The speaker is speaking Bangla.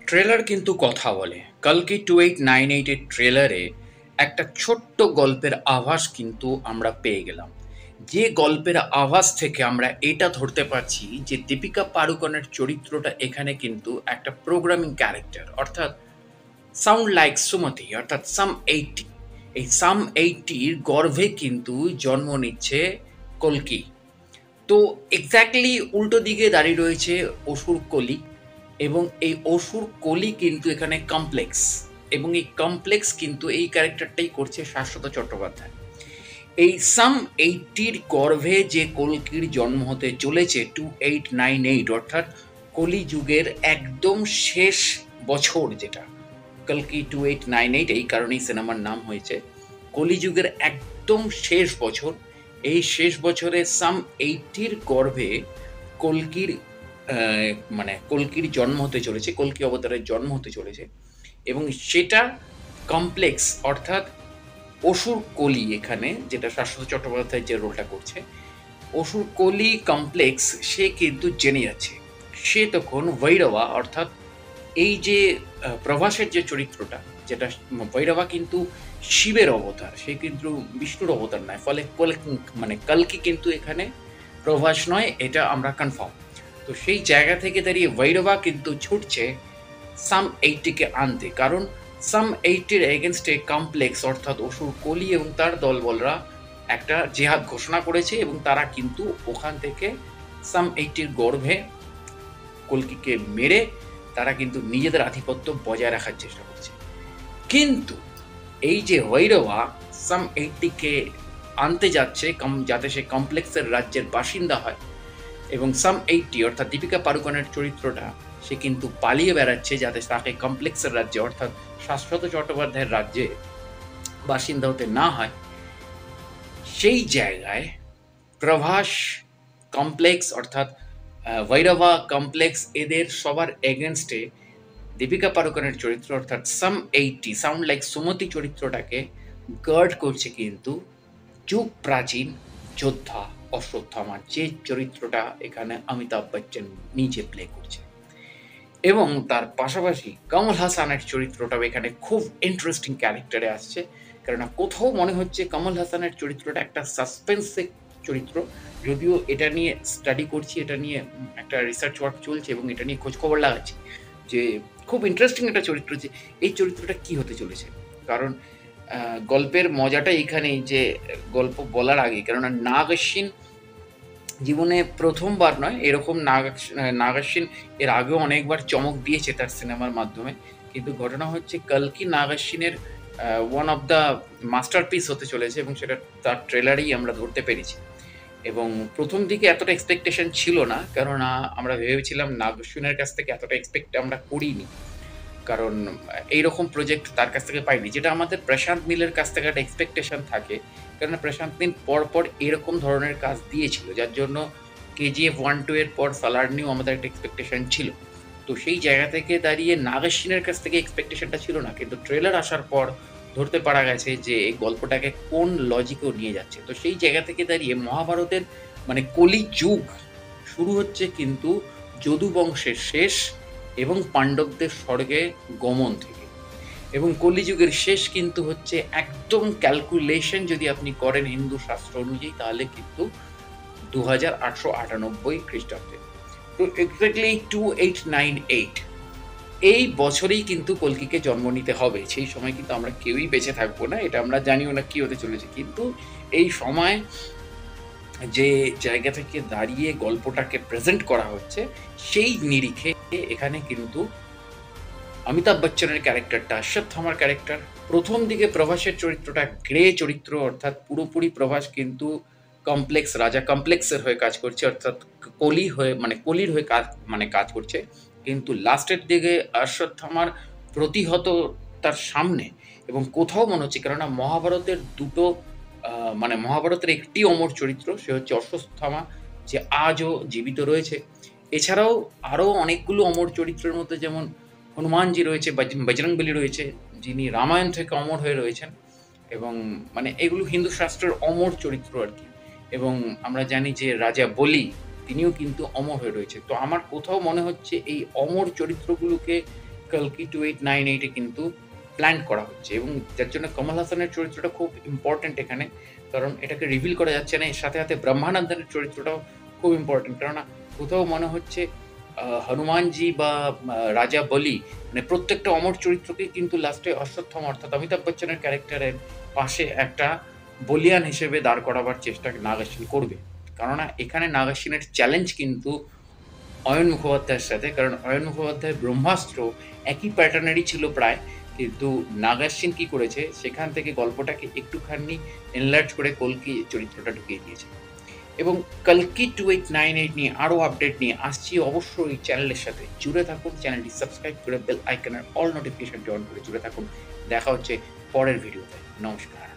ট্রেলার কিন্তু কথা বলে। কালকি 2898 এর ট্রেলারে একটা ছোট্ট গল্পের আভাস কিন্তু আমরা পেয়ে গেলাম। যে গল্পের আভাস থেকে আমরা এটা ধরতে পারছি যে দীপিকা পাড়ুকোনের চরিত্রটা এখানে কিন্তু একটা প্রোগ্রামিং ক্যারেক্টার, অর্থাৎ সাউন্ড লাইক সুমতি, অর্থাৎ সাম 80। এই সাম 80-র গর্ভে কিন্তু জন্ম নিচ্ছে কল্কি। তো এক্স্যাক্টলি উল্টো দিকে দাঁড়িয়ে রয়েছে অসুর কলি, এবং এই অসুর কলি কিন্তু এখানে কমপ্লেক্স, এবং এই কমপ্লেক্স কিন্তু এই ক্যারেক্টারটাই করছে শাশ্বত চট্টোপাধ্যায়। এই সাম 80-র গর্ভে যে কল্কির জন্ম হতে চলেছে 2898, অর্থাৎ কলিযুগের একদম শেষ বছর, যেটা কল্কি 2898 এই কারণেই সিনেমার নাম হয়েছে। কলিযুগের একদম শেষ বছর, এই শেষ বছরে সাম 80-র গর্ভে কল্কির কল্কির জন্ম হতে চলেছে, কল্কি অবতারের জন্ম হতে চলেছে। এবং সেটা কমপ্লেক্স, অর্থাৎ অসুর কলি, এখানে যেটা শাশ্বত চট্টোপাধ্যায় যে রোলটা করছে, অসুর কলি কমপ্লেক্স, সে কিন্তু জেনে যাচ্ছে। সে তখন ভৈরবা, অর্থাৎ এই যে প্রভাসের যে চরিত্রটা, যেটা ভৈরবা কিন্তু শিবের অবতার, সে কিন্তু বিষ্ণুর অবতার নয়। ফলে কল্কি কিন্তু এখানে প্রভাস নয়, এটা আমরা কনফার্ম। তো সেই জায়গা থেকে দাঁড়িয়ে ভৈরবা কিন্তু ছুটছে সাম 80-কে আনতে, কারণ সাম 80-র এগেনস্টে কমপ্লেক্স, অর্থাৎ অসুর কলি এবং তার দলবলরা একটা জেহাদ ঘোষণা করেছে, এবং তারা কিন্তু ওখান থেকে সাম 80-র গর্ভে কল্কিকে মেরে তারা কিন্তু নিজেদের আধিপত্য বজায় রাখার চেষ্টা করছে। কিন্তু এই যে ভৈরবা সাম 80-কে আনতে যাচ্ছে যাতে সে কমপ্লেক্সের রাজ্যের বাসিন্দা হয়, এবং সাম 80 অর্থাৎ দীপিকা পাড়ুকোনের চরিত্রটা, সে কিন্তু পালিয়ে বেড়াচ্ছে যাতে তাকে কমপ্লেক্সের রাজ্যে, অর্থাৎ শাশ্বত চট্টোপাধ্যায়ের রাজ্যে বাসিন্দা হতে না হয়। সেই জায়গায় প্রভাস, কমপ্লেক্স অর্থাৎ ভৈরবা, কমপ্লেক্স, এদের সবার এগেনস্টে দীপিকা পাড়ুকোনের চরিত্র অর্থাৎ সাম 80, সাউন্ড লাইক সুমতি চরিত্রটাকে গার্ড করছে কিন্তু যুগ প্রাচীন যোদ্ধা অশ্বত্থামা, যে চরিত্রটা এখানে অমিতাভ বচ্চন নিজে প্লে করছে। এবং তার পাশাপাশি কমল হাসানের চরিত্রটাও এখানে খুব ইন্টারেস্টিং ক্যারেক্টারে আসছে, কেননা কোথাও মনে হচ্ছে কমল হাসানের চরিত্রটা একটা সাসপেন্সে চরিত্র। যদিও এটা নিয়ে স্টাডি করছি, এটা নিয়ে একটা রিসার্চ ওয়ার্ক চলছে, এবং এটা নিয়ে খোঁজখবর লাগাচ্ছি যে খুব ইন্টারেস্টিং একটা চরিত্র, যে এই চরিত্রটা কি হতে চলেছে। কারণ গল্পের মজাটা এইখানেই যে গল্প বলার আগে, কেননা নাগ অশ্বিন জীবনে প্রথমবার নয় এরকম নাগ অশ্বিন এর আগেও অনেকবার চমক দিয়েছে তার সিনেমার মাধ্যমে, কিন্তু ঘটনা হচ্ছে কালকি নাগ অশ্বিনের ওয়ান অফ দ্য মাস্টারপিস হতে চলেছে, এবং সেটা তার ট্রেলারেই আমরা ধরতে পেরেছি। এবং প্রথম দিকে এতটা এক্সপেকটেশন ছিল না, কেননা আমরা ভেবেছিলাম নাগ অশ্বিনের কাছ থেকে এতটা এক্সপেক্ট আমরা করিনি, কারণ এইরকম প্রজেক্ট তার কাছ থেকে পাইনি, যেটা আমাদের প্রশান্ত নীলের কাছ থেকে একটা এক্সপেকটেশন থাকে। কেননা প্রশান্ত নীল পরপর এরকম ধরনের কাজ দিয়েছিল, যার জন্য কেজিএফ 1-2 এর পর সালার নিউ আমাদের একটা এক্সপেকটেশন ছিল। তো সেই জায়গা থেকে দাঁড়িয়ে নাগ অশ্বিনের কাছ থেকে এক্সপেকটেশনটা ছিল না, কিন্তু ট্রেলার আসার পর ধরতে পারা গেছে যে এই গল্পটাকে কোন লজিকেও নিয়ে যাচ্ছে। তো সেই জায়গা থেকে দাঁড়িয়ে মহাভারতের কলি যুগ শুরু হচ্ছে কিন্তু যদু বংশের শেষ এবং পাণ্ডবদের স্বর্গে গমন থেকে, এবং কলিযুগের শেষ কিন্তু হচ্ছে একদম ক্যালকুলেশন যদি আপনি করেন হিন্দু শাস্ত্র অনুযায়ী, তাহলে কিন্তু 2898 খ্রিস্টাব্দে। তো এক্স্যাক্টলি 2898 এই বছরেই কিন্তু কল্কিকে জন্ম নিতে হবে। সেই সময় কিন্তু আমরা কেউই বেঁচে থাকবো না, এটা আমরা জানিও না কি হতে চলেছে, কিন্তু এই সময় যে জায়গা থেকে দাঁড়িয়ে গল্পটাকে প্রেজেন্ট করা হচ্ছে, সেই নিরিখে এখানে কিন্তু অমিতাভ বচ্চনের ক্যারেক্টারটা, অশ্বত্থামার ক্যারেক্টার, প্রথম দিকে প্রভাসের চরিত্রটা গ্রে চরিত্র, অর্থাৎ পুরোপুরি প্রভাস কিন্তু কমপ্লেক্স রাজা কমপ্লেক্সের হয়ে কাজ করছে, অর্থাৎ কলি হয়ে কলির হয়ে কাজ করছে। কিন্তু লাস্টের দিকে অশ্বত্থামার প্রতিহত তার সামনে, এবং কোথাও মনে হচ্ছে, কেননা মহাভারতের দুটো মহাভারতের একটি অমর চরিত্র, সে হচ্ছে অশ্বত্থামা, যে আজও জীবিত রয়েছে। এছাড়াও আরও অনেকগুলো অমর চরিত্রের মধ্যে যেমন হনুমানজি রয়েছে, বজরংবলী রয়েছে, যিনি রামায়ণ থেকে অমর হয়ে রয়েছেন, এবং এগুলো হিন্দু শাস্ত্রের অমর চরিত্র আর কি। এবং আমরা জানি যে রাজা বলি, তিনিও কিন্তু অমর হয়ে রয়েছে। তো আমার কোথাও মনে হচ্ছে এই অমর চরিত্রগুলোকে কালকি 2898 এ কিন্তু প্ল্যান করা হচ্ছে এবং যার জন্য কমল হাসানের চরিত্রটা খুব ইম্পোর্টেন্ট এখানে। কারণ এটাকে রিভিল করা যাচ্ছে না। এর সাথে, সাথে ব্রহ্মানন্দের চরিত্রটাও খুব ইম্পোর্টেন্ট। কেননা কোথাও মনে হচ্ছে হনুমানজি বা রাজা বলি মানে প্রত্যেকটা অমর চরিত্রকেই কিন্তু লাস্টে অশ্বত্থামা অর্থাৎ অমিতাভ বচ্চনের ক্যারেক্টারের পাশে একটা বলিয়ান হিসেবে দাঁড় করাবার চেষ্টা নাগ অশ্বিন করবে। কেননা এখানে নাগ অশ্বিনের চ্যালেঞ্জ কিন্তু অয়ন মুখোপাধ্যায়ের সাথে। কারণ অয়ন মুখোপাধ্যায়ের ব্রহ্মাস্ত্র একই প্যাটার্নেরই ছিল প্রায়। কিন্তু নাগ অশ্বিন কি করেছে সেখান থেকে গল্পটাকে একটুখানি এনলার্জ করে কল্কি চরিত্রটা ঢুকিয়ে দিয়েছে। এবং কালকি 2898 নিয়ে আরও আপডেট নিয়ে আসছি অবশ্যই এই চ্যানেলের সাথে। জুড়ে থাকুন, চ্যানেলটি সাবস্ক্রাইব করে বেল আইকনের অল নোটিফিকেশনটি অন করে জুড়ে থাকুন। দেখা হচ্ছে পরের ভিডিওতে। নমস্কার।